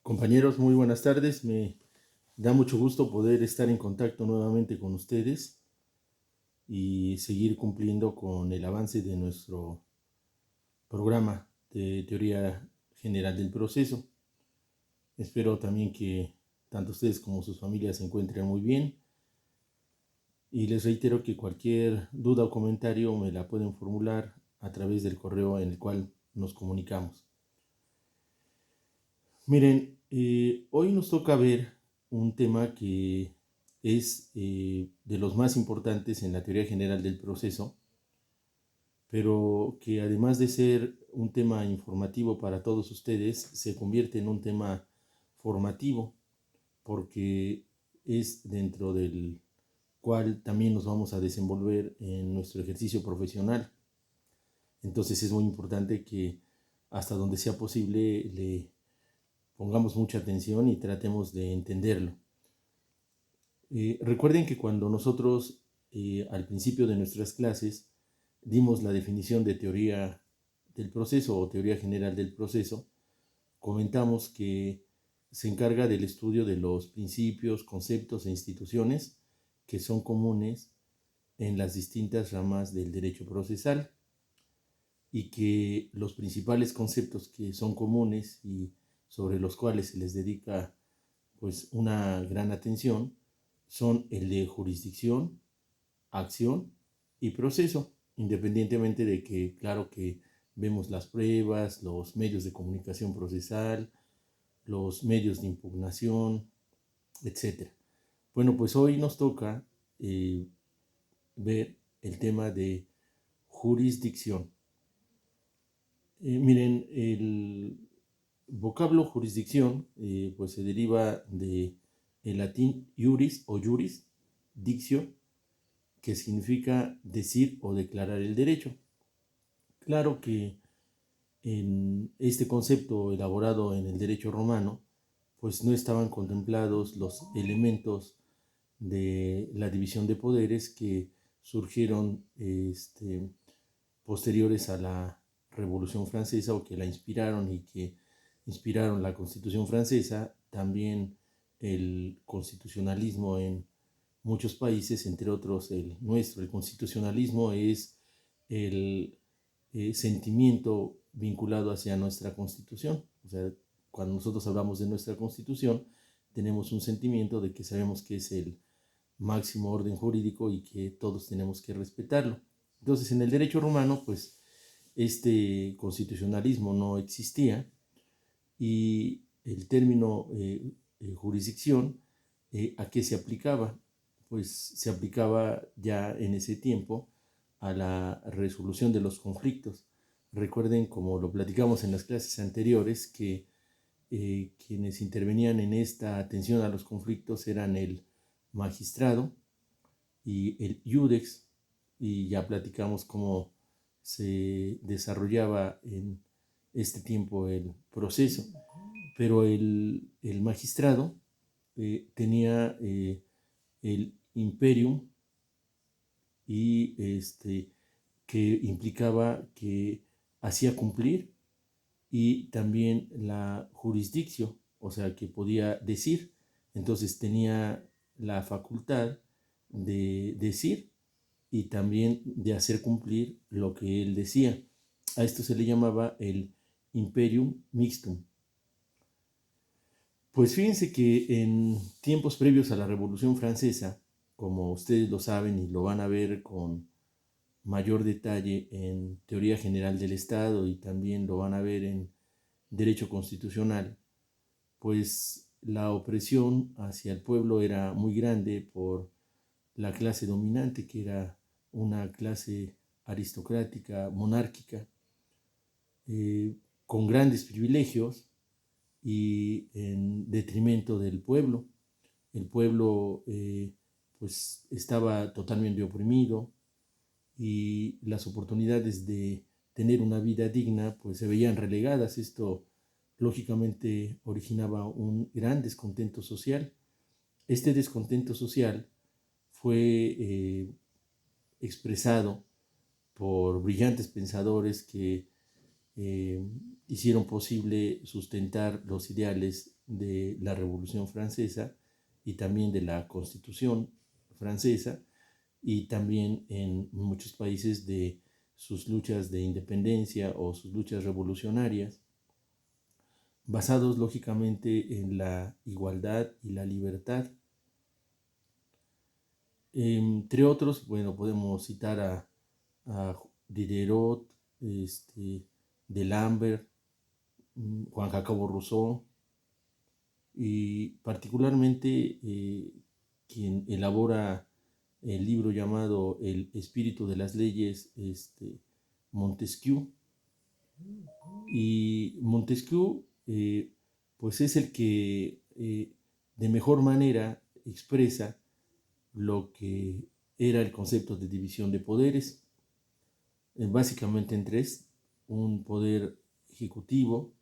Compañeros, muy buenas tardes. Me da mucho gusto poder estar en contacto nuevamente con ustedes y seguir cumpliendo con el avance de nuestro programa de teoría general del proceso. Espero también que tanto ustedes como sus familias se encuentren muy bien y les reitero que cualquier duda o comentario me la pueden formular a través del correo en el cual nos comunicamos. Miren, hoy nos toca ver un tema que es de los más importantes en la teoría general del proceso, pero que además de ser un tema informativo para todos ustedes, se convierte en un tema formativo, porque es dentro del cual también nos vamos a desenvolver en nuestro ejercicio profesional. Entonces es muy importante que hasta donde sea posible le pongamos mucha atención y tratemos de entenderlo. Recuerden que cuando nosotros al principio de nuestras clases dimos la definición de teoría del proceso o teoría general del proceso, comentamos que se encarga del estudio de los principios, conceptos e instituciones que son comunes en las distintas ramas del derecho procesal y que los principales conceptos que son comunes y sobre los cuales se les dedica pues una gran atención son el de jurisdicción, acción y proceso, independientemente de que, claro que vemos las pruebas, los medios de comunicación procesal, los medios de impugnación, etc. Bueno, pues hoy nos toca ver el tema de jurisdicción. Miren, el vocablo jurisdicción pues se deriva de el latín iuris o juris, dictio, que significa decir o declarar el derecho. Claro que en este concepto elaborado en el derecho romano, pues no estaban contemplados los elementos de la división de poderes que surgieron posteriores a la Revolución Francesa o que la inspiraron y que inspiraron la Constitución Francesa, también el constitucionalismo en muchos países, entre otros el nuestro. El constitucionalismo es el sentimiento vinculado hacia nuestra Constitución. O sea, cuando nosotros hablamos de nuestra Constitución, tenemos un sentimiento de que sabemos que es el máximo orden jurídico y que todos tenemos que respetarlo. Entonces, en el derecho romano, pues, este constitucionalismo no existía y el término jurisdicción, ¿a qué se aplicaba? Pues se aplicaba ya en ese tiempo a la resolución de los conflictos. Recuerden, como lo platicamos en las clases anteriores, que quienes intervenían en esta atención a los conflictos eran el magistrado y el iudex, y ya platicamos cómo se desarrollaba en este tiempo el proceso. Pero el magistrado tenía el imperium y que implicaba que hacía cumplir, y también la jurisdicción, o sea, que podía decir. Entonces tenía la facultad de decir y también de hacer cumplir lo que él decía. A esto se le llamaba el imperium mixtum. Pues fíjense que en tiempos previos a la Revolución Francesa, como ustedes lo saben y lo van a ver con mayor detalle en Teoría General del Estado y también lo van a ver en Derecho Constitucional, pues la opresión hacia el pueblo era muy grande por la clase dominante, que era una clase aristocrática, monárquica, con grandes privilegios y en detrimento del pueblo. El pueblo pues estaba totalmente oprimido y las oportunidades de tener una vida digna pues se veían relegadas. Esto lógicamente originaba un gran descontento social. Este descontento social fue expresado por brillantes pensadores que eh, hicieron posible sustentar los ideales de la Revolución Francesa y también de la Constitución francesa, y también en muchos países de sus luchas de independencia o sus luchas revolucionarias, basados lógicamente en la igualdad y la libertad. Entre otros, bueno, podemos citar a Diderot, D'Alembert, Juan Jacobo Rousseau, y particularmente quien elabora el libro llamado El espíritu de las leyes, Montesquieu. Y Montesquieu pues es el que de mejor manera expresa lo que era el concepto de división de poderes, básicamente en tres: un poder ejecutivo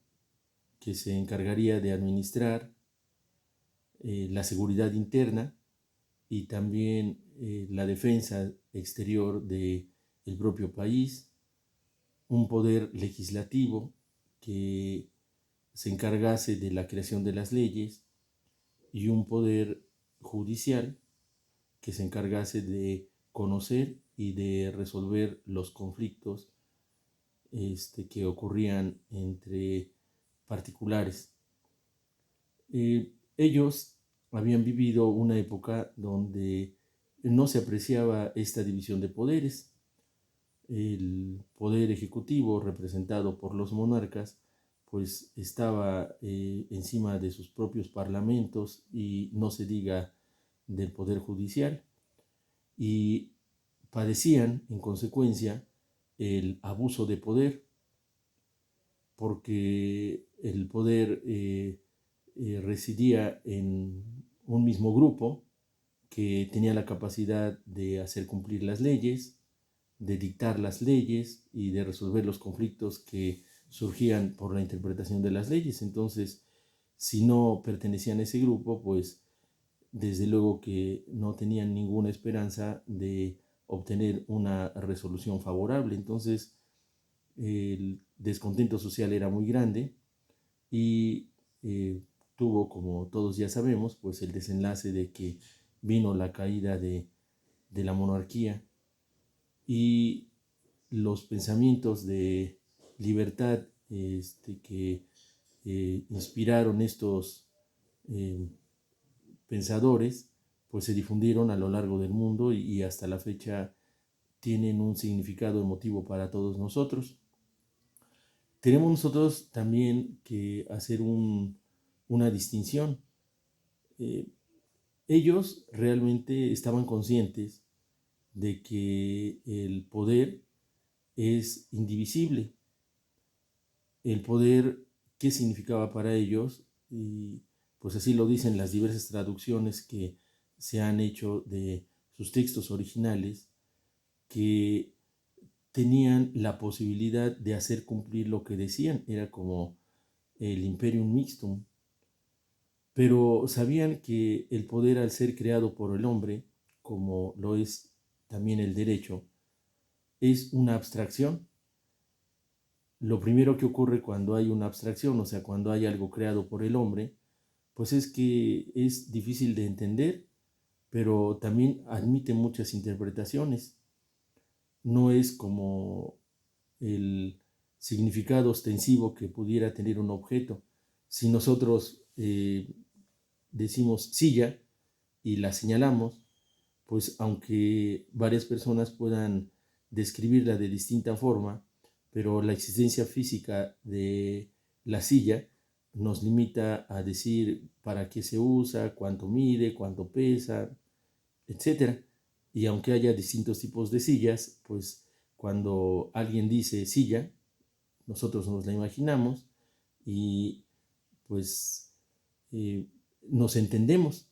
que se encargaría de administrar la seguridad interna y también la defensa exterior del propio país; un poder legislativo que se encargase de la creación de las leyes; y un poder judicial que se encargase de conocer y de resolver los conflictos que ocurrían entre particulares. Ellos habían vivido una época donde no se apreciaba esta división de poderes. El poder ejecutivo, representado por los monarcas, pues estaba encima de sus propios parlamentos, y no se diga del poder judicial, y padecían en consecuencia el abuso de poder, porque el poder residía en un mismo grupo que tenía la capacidad de hacer cumplir las leyes, de dictar las leyes y de resolver los conflictos que surgían por la interpretación de las leyes. Entonces, si no pertenecían a ese grupo, pues desde luego que no tenían ninguna esperanza de obtener una resolución favorable. Entonces, el descontento social era muy grande, y tuvo, como todos ya sabemos, pues el desenlace de que vino la caída de la monarquía, y los pensamientos de libertad que inspiraron estos eh, pensadores, pues se difundieron a lo largo del mundo, y hasta la fecha tienen un significado emotivo para todos nosotros. Tenemos nosotros también que hacer una distinción. Eh, Ellos realmente estaban conscientes de que el poder es indivisible. El poder, ¿qué significaba para ellos? Y pues así lo dicen las diversas traducciones que se han hecho de sus textos originales, que tenían la posibilidad de hacer cumplir lo que decían. Era como el imperium mixtum, pero sabían que el poder, al ser creado por el hombre, como lo es también el derecho, es una abstracción. Lo primero que ocurre cuando hay una abstracción, o sea, cuando hay algo creado por el hombre, pues es que es difícil de entender, pero también admite muchas interpretaciones. No es como el significado ostensivo que pudiera tener un objeto. Si nosotros decimos silla y la señalamos, pues aunque varias personas puedan describirla de distinta forma, pero la existencia física de la silla nos limita a decir para qué se usa, cuánto mide, cuánto pesa, etcétera. Y aunque haya distintos tipos de sillas, pues cuando alguien dice silla, nosotros nos la imaginamos, y pues eh, nos entendemos.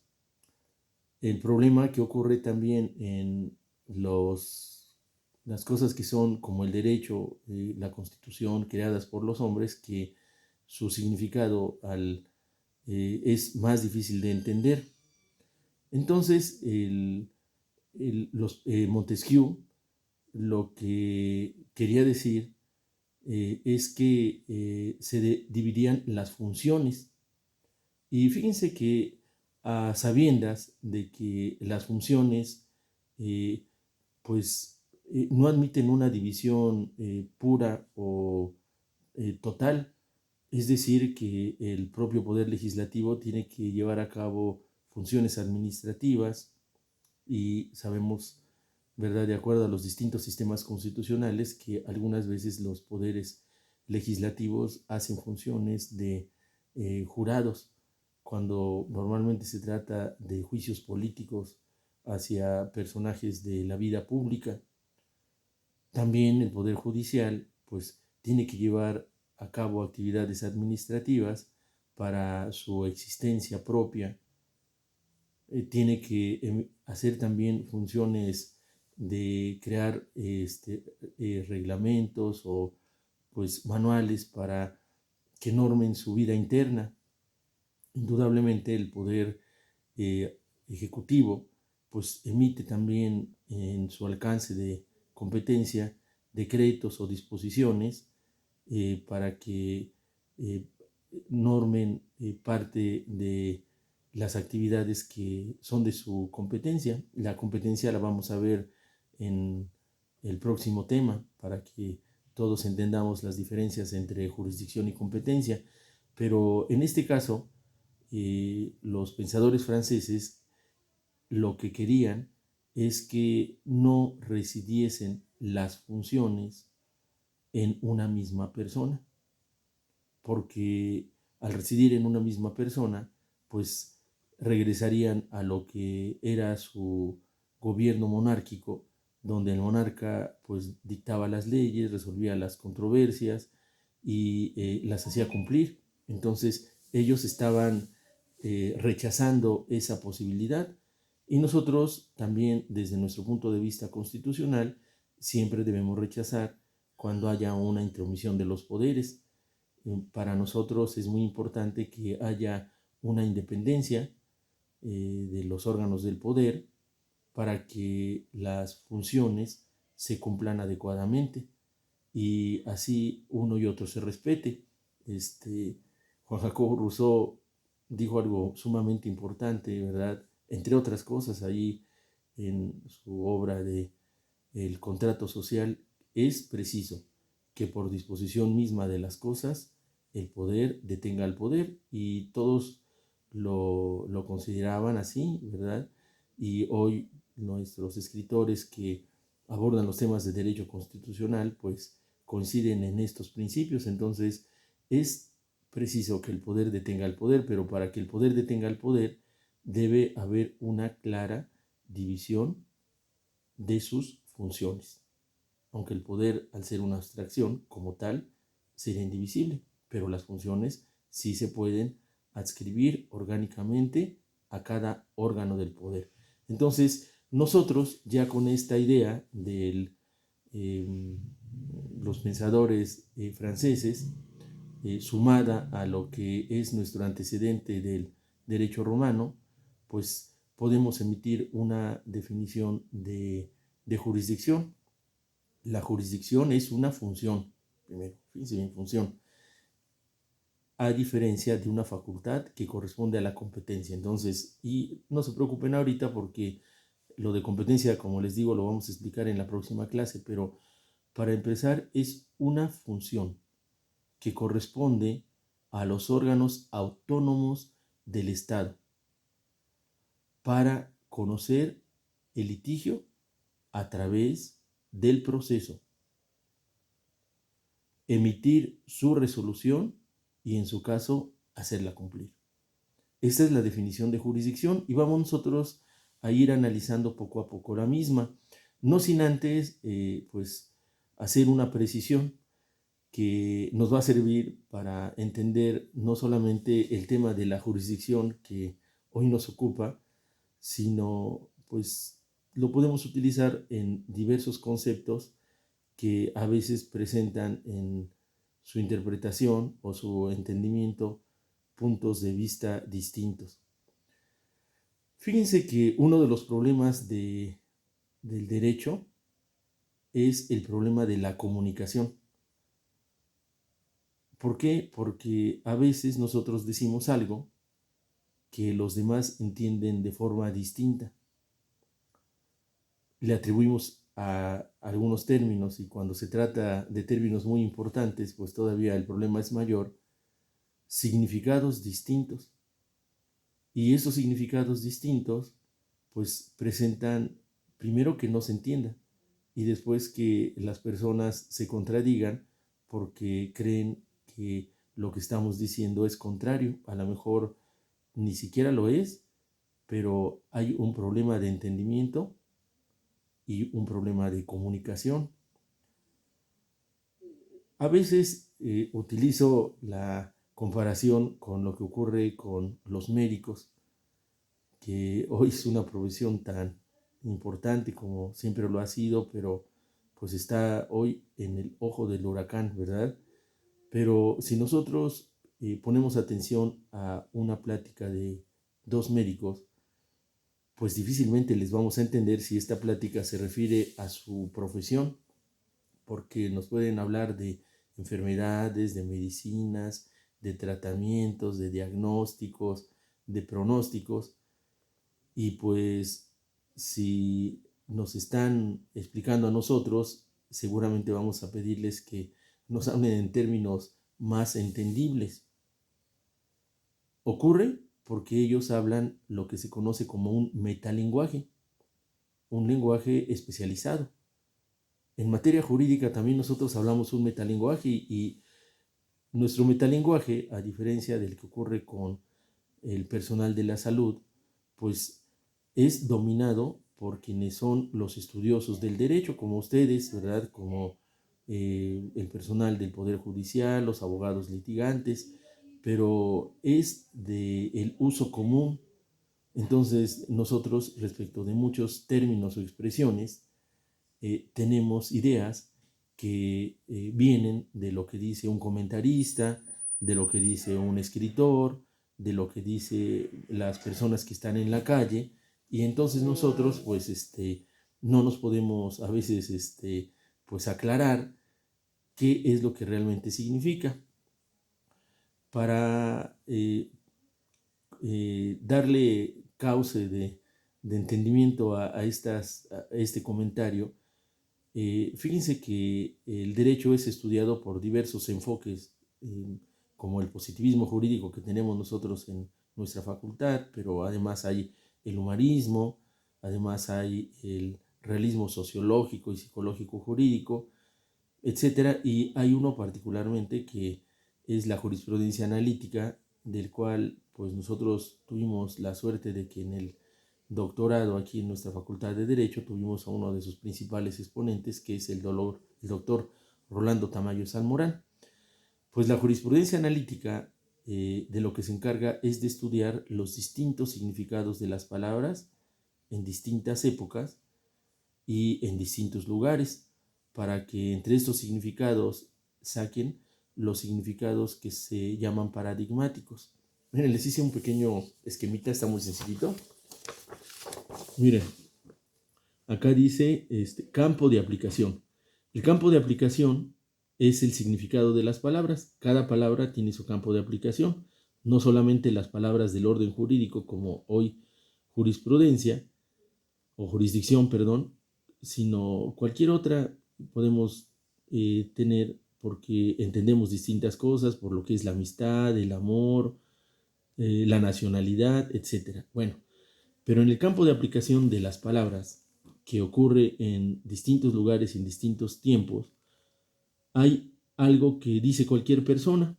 El problema que ocurre también en las cosas que son como el derecho, la constitución, creadas por los hombres, que su significado es más difícil de entender. Entonces, Montesquieu lo que quería decir es que dividían las funciones. Y fíjense que a sabiendas de que las funciones eh, pues no admiten una división pura o total, es decir, que el propio poder legislativo tiene que llevar a cabo funciones administrativas y sabemos, ¿verdad?, de acuerdo a los distintos sistemas constitucionales, que algunas veces los poderes legislativos hacen funciones de jurados, cuando normalmente se trata de juicios políticos hacia personajes de la vida pública. También el Poder Judicial pues tiene que llevar a cabo actividades administrativas para su existencia propia. Tiene que hacer también funciones de crear reglamentos o pues manuales para que normen su vida interna. Indudablemente el Poder Ejecutivo pues emite también en su alcance de competencia decretos o disposiciones para que eh, normen parte de las actividades que son de su competencia. La competencia la vamos a ver en el próximo tema para que todos entendamos las diferencias entre jurisdicción y competencia. Pero en este caso, los pensadores franceses lo que querían es que no residiesen las funciones en una misma persona, porque al residir en una misma persona, pues regresarían a lo que era su gobierno monárquico, donde el monarca pues dictaba las leyes, resolvía las controversias y las hacía cumplir. Entonces ellos estaban rechazando esa posibilidad y nosotros también desde nuestro punto de vista constitucional siempre debemos rechazar cuando haya una intromisión de los poderes. Para nosotros es muy importante que haya una independencia de los órganos del poder para que las funciones se cumplan adecuadamente y así uno y otro se respete. Juan Jacobo Rousseau dijo algo sumamente importante, ¿verdad? Entre otras cosas, ahí en su obra de El contrato social, es preciso que por disposición misma de las cosas el poder detenga al poder, y todos lo consideraban así, ¿verdad? Y hoy nuestros escritores que abordan los temas de derecho constitucional pues coinciden en estos principios. Entonces es preciso que el poder detenga al poder, pero para que el poder detenga al poder debe haber una clara división de sus funciones, aunque el poder, al ser una abstracción como tal, sería indivisible, pero las funciones sí se pueden adscribir orgánicamente a cada órgano del poder. Entonces, nosotros ya con esta idea de los pensadores franceses, sumada a lo que es nuestro antecedente del derecho romano, pues podemos emitir una definición de jurisdicción. La jurisdicción es una función, primero, fíjense bien, función, a diferencia de una facultad que corresponde a la competencia. Entonces, y no se preocupen ahorita porque lo de competencia, como les digo, lo vamos a explicar en la próxima clase, pero para empezar es una función que corresponde a los órganos autónomos del Estado para conocer el litigio a través del proceso, emitir su resolución y en su caso hacerla cumplir. Esta es la definición de jurisdicción y vamos nosotros a ir analizando poco a poco la misma, no sin antes pues hacer una precisión que nos va a servir para entender no solamente el tema de la jurisdicción que hoy nos ocupa, sino pues lo podemos utilizar en diversos conceptos que a veces presentan en su interpretación o su entendimiento puntos de vista distintos. Fíjense que uno de los problemas del derecho es el problema de la comunicación. ¿Por qué? Porque a veces nosotros decimos algo que los demás entienden de forma distinta. Le atribuimos a algunos términos, y cuando se trata de términos muy importantes, pues todavía el problema es mayor, significados distintos. Y esos significados distintos pues presentan primero que no se entienda, y después que las personas se contradigan porque creen que lo que estamos diciendo es contrario. A lo mejor ni siquiera lo es, pero hay un problema de entendimiento y un problema de comunicación. A veces utilizo la comparación con lo que ocurre con los médicos, que hoy es una profesión tan importante como siempre lo ha sido, pero pues está hoy en el ojo del huracán, ¿verdad? Pero si nosotros ponemos atención a una plática de dos médicos, pues difícilmente les vamos a entender si esta plática se refiere a su profesión, porque nos pueden hablar de enfermedades, de medicinas, de tratamientos, de diagnósticos, de pronósticos, y pues si nos están explicando a nosotros, seguramente vamos a pedirles que nos hablen en términos más entendibles. Ocurre porque ellos hablan lo que se conoce como un metalenguaje, un lenguaje especializado. En materia jurídica también nosotros hablamos un metalenguaje, y nuestro metalenguaje, a diferencia del que ocurre con el personal de la salud, pues es dominado por quienes son los estudiosos del derecho, como ustedes, ¿verdad? Como el personal del Poder Judicial, los abogados litigantes, pero es del uso común. Entonces, nosotros, respecto de muchos términos o expresiones, tenemos ideas que vienen de lo que dice un comentarista, de lo que dice un escritor, de lo que dice las personas que están en la calle, y entonces nosotros pues no nos podemos a veces pues aclarar qué es lo que realmente significa. Para darle cauce de entendimiento a este comentario, fíjense que el derecho es estudiado por diversos enfoques, como el positivismo jurídico que tenemos nosotros en nuestra facultad, pero además hay el humanismo, además hay el realismo sociológico y psicológico jurídico, etcétera, y hay uno particularmente que es la jurisprudencia analítica, del cual pues nosotros tuvimos la suerte de que en el doctorado aquí en nuestra Facultad de Derecho tuvimos a uno de sus principales exponentes, que es el doctor Rolando Tamayo Salmorán. Pues la jurisprudencia analítica de lo que se encarga es de estudiar los distintos significados de las palabras en distintas épocas y en distintos lugares, para que entre estos significados saquen los significados que se llaman paradigmáticos. Miren, les hice un pequeño esquemita, está muy sencillito. Miren, acá dice campo de aplicación. El campo de aplicación es el significado de las palabras. Cada palabra tiene su campo de aplicación. No solamente las palabras del orden jurídico, como hoy jurisprudencia o jurisdicción, perdón, sino cualquier otra podemos tener, porque entendemos distintas cosas, por lo que es la amistad, el amor, la nacionalidad, etc. Bueno, pero en el campo de aplicación de las palabras, que ocurre en distintos lugares y en distintos tiempos, hay algo que dice cualquier persona,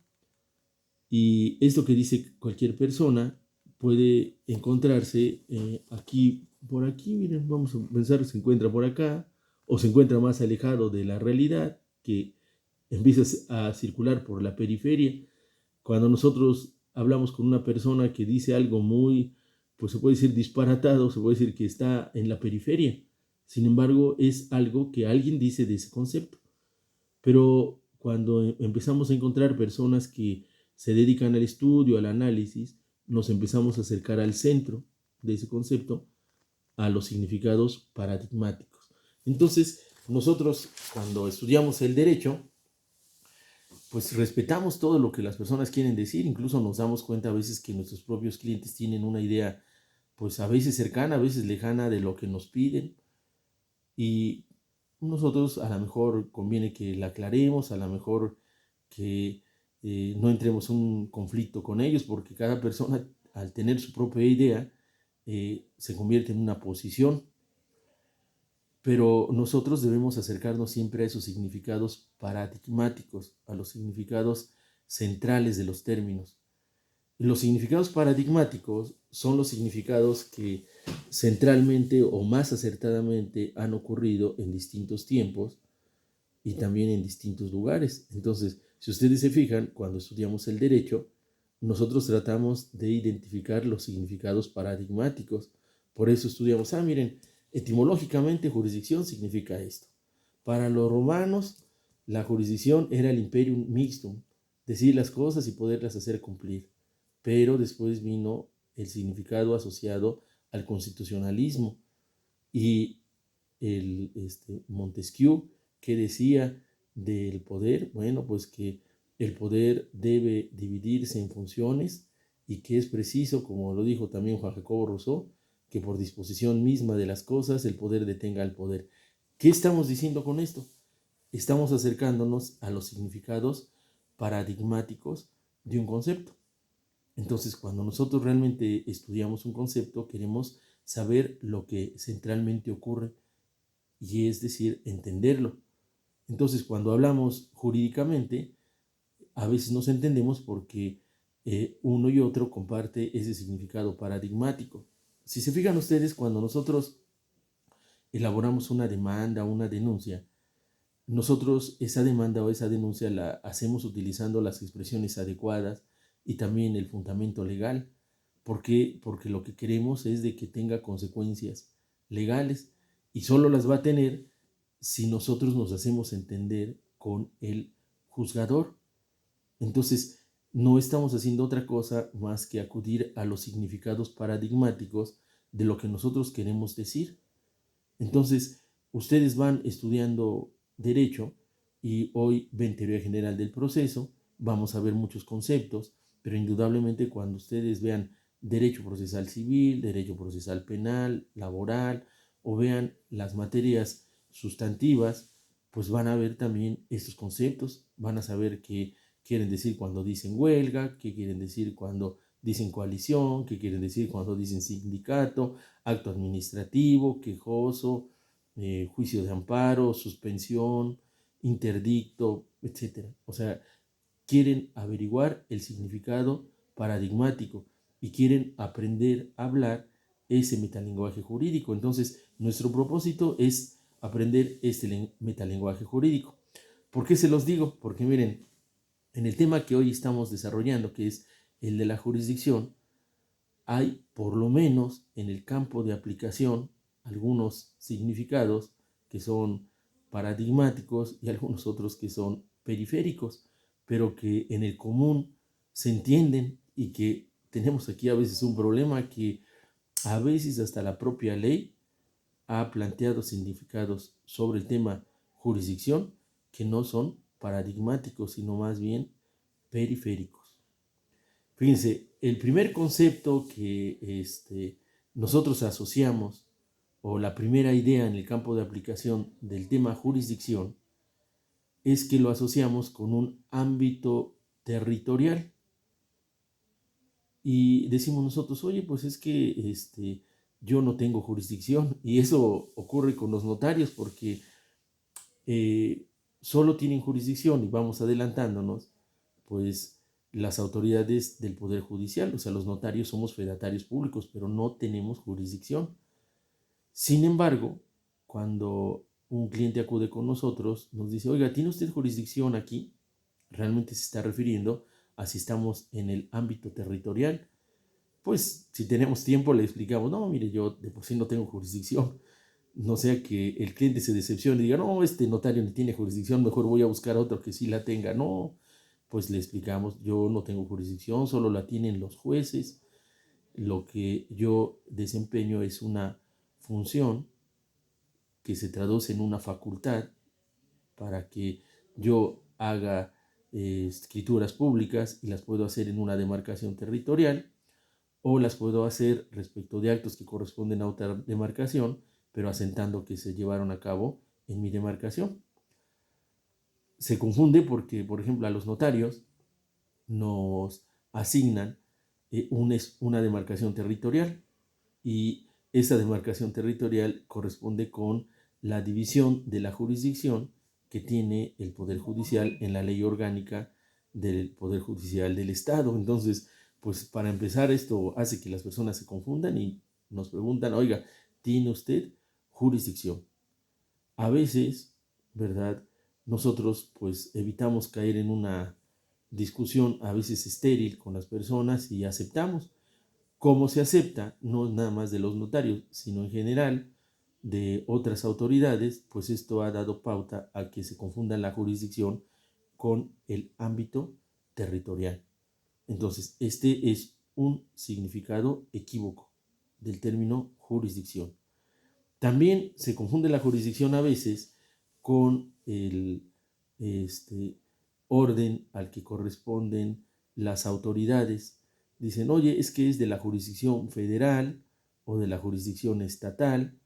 y esto que dice cualquier persona puede encontrarse aquí, por aquí, miren, vamos a pensar, se encuentra por acá, o se encuentra más alejado de la realidad, que empieza a circular por la periferia. Cuando nosotros hablamos con una persona que dice algo muy, pues se puede decir disparatado, se puede decir que está en la periferia. Sin embargo, es algo que alguien dice de ese concepto. Pero cuando empezamos a encontrar personas que se dedican al estudio, al análisis, nos empezamos a acercar al centro de ese concepto, a los significados paradigmáticos. Entonces, nosotros cuando estudiamos el derecho, pues respetamos todo lo que las personas quieren decir, incluso nos damos cuenta a veces que nuestros propios clientes tienen una idea, pues a veces cercana, a veces lejana de lo que nos piden, y nosotros a lo mejor conviene que la aclaremos, a lo mejor que no entremos en un conflicto con ellos, porque cada persona al tener su propia idea se convierte en una posición, pero nosotros debemos acercarnos siempre a esos significados paradigmáticos, a los significados centrales de los términos. Los significados paradigmáticos son los significados que centralmente o más acertadamente han ocurrido en distintos tiempos y también en distintos lugares. Entonces, si ustedes se fijan, cuando estudiamos el derecho, nosotros tratamos de identificar los significados paradigmáticos. Por eso estudiamos, miren, etimológicamente jurisdicción significa esto. Para los romanos, la jurisdicción era el imperium mixtum, decir las cosas y poderlas hacer cumplir. Pero después vino el significado asociado al constitucionalismo y Montesquieu, que decía del poder, bueno, pues que el poder debe dividirse en funciones y que es preciso, como lo dijo también Juan Jacobo Rousseau, que por disposición misma de las cosas el poder detenga al poder. ¿Qué estamos diciendo con esto? Estamos acercándonos a los significados paradigmáticos de un concepto. Entonces, cuando nosotros realmente estudiamos un concepto, queremos saber lo que centralmente ocurre y es decir, entenderlo. Entonces, cuando hablamos jurídicamente, a veces nos entendemos porque uno y otro comparte ese significado paradigmático. Si se fijan ustedes, cuando nosotros elaboramos una demanda, una denuncia, nosotros esa demanda o esa denuncia la hacemos utilizando las expresiones adecuadas y también el fundamento legal. ¿Por qué? Porque lo que queremos es de que tenga consecuencias legales y solo las va a tener si nosotros nos hacemos entender con el juzgador. Entonces, no estamos haciendo otra cosa más que acudir a los significados paradigmáticos de lo que nosotros queremos decir. Entonces, ustedes van estudiando derecho y hoy ven teoría general del proceso, vamos a ver muchos conceptos, pero indudablemente cuando ustedes vean derecho procesal civil, derecho procesal penal, laboral, o vean las materias sustantivas, pues van a ver también estos conceptos, van a saber qué quieren decir cuando dicen huelga, qué quieren decir cuando dicen coalición, qué quieren decir cuando dicen sindicato, acto administrativo, quejoso, juicio de amparo, suspensión, interdicto, etc. O sea, quieren averiguar el significado paradigmático y quieren aprender a hablar ese metalenguaje jurídico. Entonces, nuestro propósito es aprender este metalenguaje jurídico. ¿Por qué se los digo? Porque miren, en el tema que hoy estamos desarrollando, que es el de la jurisdicción, hay por lo menos en el campo de aplicación algunos significados que son paradigmáticos y algunos otros que son periféricos, pero que en el común se entienden y que tenemos aquí a veces un problema que a veces hasta la propia ley ha planteado significados sobre el tema jurisdicción que no son paradigmáticos, sino más bien periféricos. Fíjense, el primer concepto que nosotros asociamos, o la primera idea en el campo de aplicación del tema jurisdicción, es que lo asociamos con un ámbito territorial. Y decimos nosotros, oye, pues es que yo no tengo jurisdicción. Y eso ocurre con los notarios porque solo tienen jurisdicción, y vamos adelantándonos, pues las autoridades del Poder Judicial, o sea, los notarios somos fedatarios públicos, pero no tenemos jurisdicción. Sin embargo, cuando un cliente acude con nosotros, nos dice, oiga, ¿tiene usted jurisdicción aquí? Realmente se está refiriendo a si estamos en el ámbito territorial. Pues si tenemos tiempo le explicamos, no, mire, yo de por sí no tengo jurisdicción. No sea que el cliente se decepcione y diga, no, este notario ni tiene jurisdicción, mejor voy a buscar otro que sí la tenga. No, pues le explicamos, yo no tengo jurisdicción, solo la tienen los jueces. Lo que yo desempeño es una función que se traduce en una facultad para que yo haga escrituras públicas y las puedo hacer en una demarcación territorial, o las puedo hacer respecto de actos que corresponden a otra demarcación, pero asentando que se llevaron a cabo en mi demarcación. Se confunde porque, por ejemplo, a los notarios nos asignan una demarcación territorial, y esa demarcación territorial corresponde con la división de la jurisdicción que tiene el Poder Judicial en la ley orgánica del Poder Judicial del Estado. Entonces, pues para empezar, esto hace que las personas se confundan y nos preguntan, oiga, ¿tiene usted jurisdicción? A veces, ¿verdad? Nosotros pues evitamos caer en una discusión a veces estéril con las personas y aceptamos. Cómo se acepta, no es nada más de los notarios, sino en general de otras autoridades, pues esto ha dado pauta a que se confunda la jurisdicción con el ámbito territorial. Entonces, este es un significado equívoco del término jurisdicción. También se confunde la jurisdicción a veces con el orden al que corresponden las autoridades. Dicen, oye, es que es de la jurisdicción federal o de la jurisdicción estatal,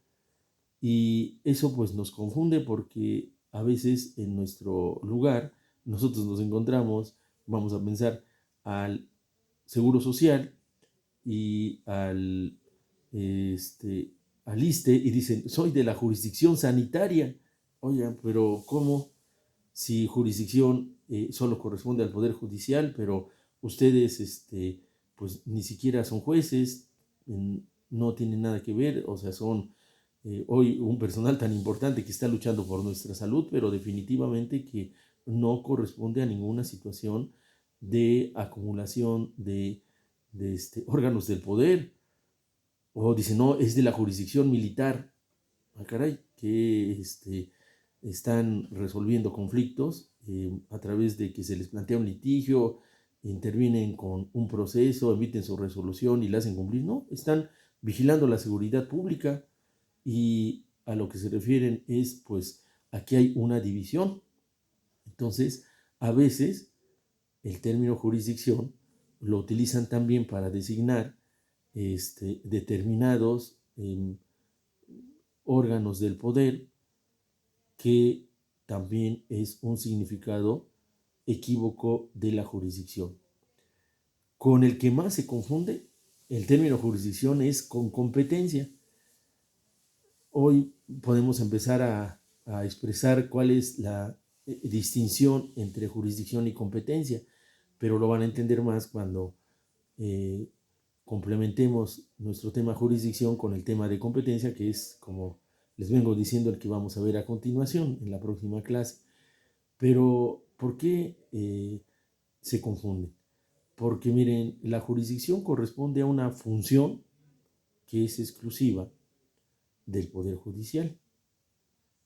y eso pues nos confunde porque a veces en nuestro lugar nosotros nos encontramos, vamos a pensar, al Seguro Social y al ISSSTE, y dicen, soy de la jurisdicción sanitaria. Oigan, pero ¿cómo? Si jurisdicción solo corresponde al Poder Judicial, pero ustedes pues ni siquiera son jueces, no tienen nada que ver, o sea, son hoy un personal tan importante que está luchando por nuestra salud, pero definitivamente que no corresponde a ninguna situación de acumulación de órganos del poder. O dice, no, es de la jurisdicción militar. Ah, caray, que están resolviendo conflictos a través de que se les plantea un litigio, intervienen con un proceso, emiten su resolución y la hacen cumplir. No, están vigilando la seguridad pública, y a lo que se refieren es, pues, aquí hay una división. Entonces, a veces el término jurisdicción lo utilizan también para designar determinados órganos del poder, que también es un significado equívoco de la jurisdicción. Con el que más se confunde el término jurisdicción es con competencia. Hoy podemos empezar a expresar cuál es la distinción entre jurisdicción y competencia, pero lo van a entender más cuando complementemos nuestro tema jurisdicción con el tema de competencia, que es, como les vengo diciendo, el que vamos a ver a continuación en la próxima clase. Pero, ¿por qué se confunden? Porque miren, la jurisdicción corresponde a una función que es exclusiva del Poder Judicial.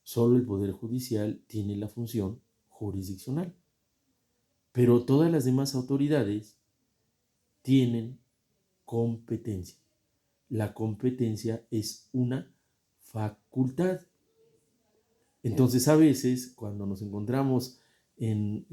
Solo el Poder Judicial tiene la función jurisdiccional, pero todas las demás autoridades tienen competencia. La competencia es una facultad. Entonces, a veces, cuando nos encontramos en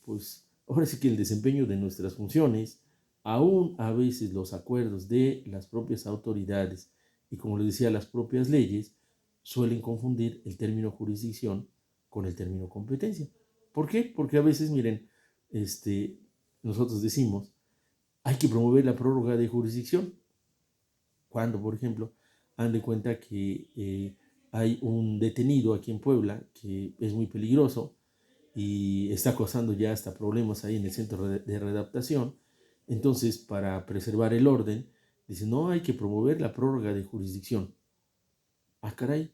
pues, ahora sí que el desempeño de nuestras funciones, aún a veces los acuerdos de las propias autoridades y, como les decía, las propias leyes, suelen confundir el término jurisdicción con el término competencia. ¿Por qué? Porque a veces, miren, nosotros decimos, hay que promover la prórroga de jurisdicción. Cuando, por ejemplo, han de cuenta que hay un detenido aquí en Puebla que es muy peligroso y está causando ya hasta problemas ahí en el centro de readaptación. Entonces, para preservar el orden, dicen, no, hay que promover la prórroga de jurisdicción. Ah, caray,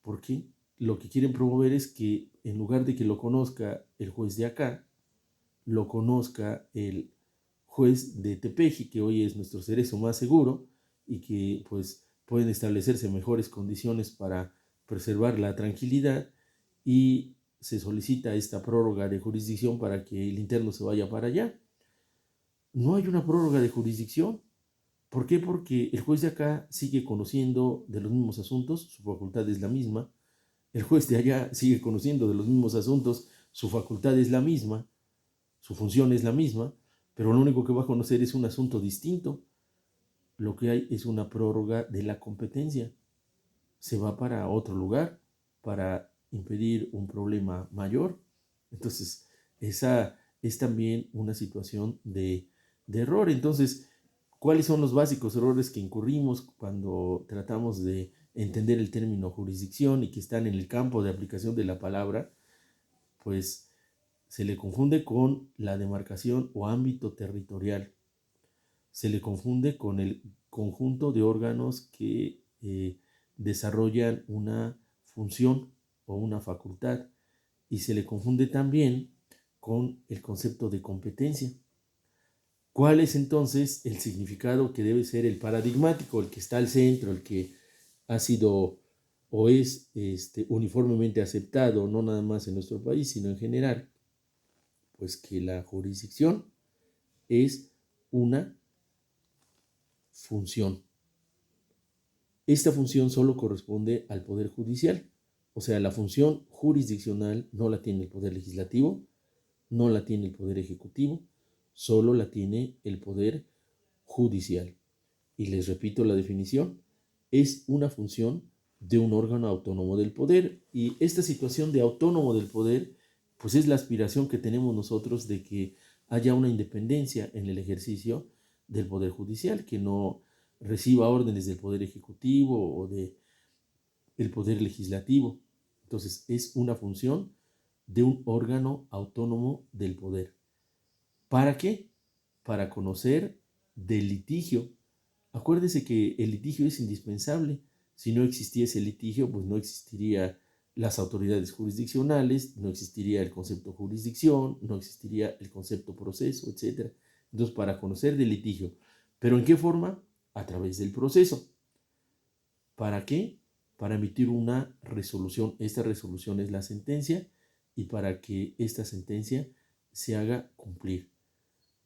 ¿por qué? Lo que quieren promover es que, en lugar de que lo conozca el juez de acá, lo conozca el juez de Tepeji, que hoy es nuestro cerezo más seguro, y que pues pueden establecerse mejores condiciones para preservar la tranquilidad, y se solicita esta prórroga de jurisdicción para que el interno se vaya para allá. No hay una prórroga de jurisdicción. ¿Por qué? Porque el juez de acá sigue conociendo de los mismos asuntos, su facultad es la misma. El juez de allá sigue conociendo de los mismos asuntos, su facultad es la misma, su función es la misma, pero lo único que va a conocer es un asunto distinto. Lo que hay es una prórroga de la competencia. Se va para otro lugar para impedir un problema mayor. Entonces, esa es también una situación de error. Entonces, ¿cuáles son los básicos errores que incurrimos cuando tratamos de entender el término jurisdicción y que están en el campo de aplicación de la palabra? Pues se le confunde con la demarcación o ámbito territorial. Se le confunde con el conjunto de órganos que desarrollan una función o una facultad, y se le confunde también con el concepto de competencia. ¿Cuál es entonces el significado que debe ser el paradigmático, el que está al centro, el que ha sido o es uniformemente aceptado, no nada más en nuestro país, sino en general? Pues que la jurisdicción es una función. Esta función solo corresponde al Poder Judicial. O sea, la función jurisdiccional no la tiene el Poder Legislativo, no la tiene el Poder Ejecutivo, solo la tiene el Poder Judicial. Y les repito la definición, es una función de un órgano autónomo del poder. Y esta situación de autónomo del poder, pues es la aspiración que tenemos nosotros de que haya una independencia en el ejercicio del Poder Judicial, que no reciba órdenes del Poder Ejecutivo o del Poder Legislativo. Entonces, es una función de un órgano autónomo del poder. ¿Para qué? Para conocer del litigio. Acuérdese que el litigio es indispensable. Si no existiese el litigio, pues no existiría las autoridades jurisdiccionales, no existiría el concepto jurisdicción, no existiría el concepto proceso, etc. Entonces, para conocer del litigio. ¿Pero en qué forma? A través del proceso. ¿Para qué? Para emitir una resolución. Esta resolución es la sentencia, y para que esta sentencia se haga cumplir.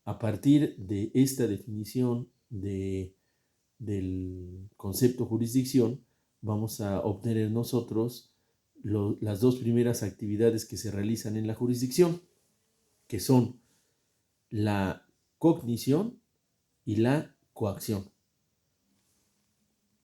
A partir de esta definición del concepto jurisdicción, vamos a obtener nosotros las dos primeras actividades que se realizan en la jurisdicción, que son la cognición y la coacción.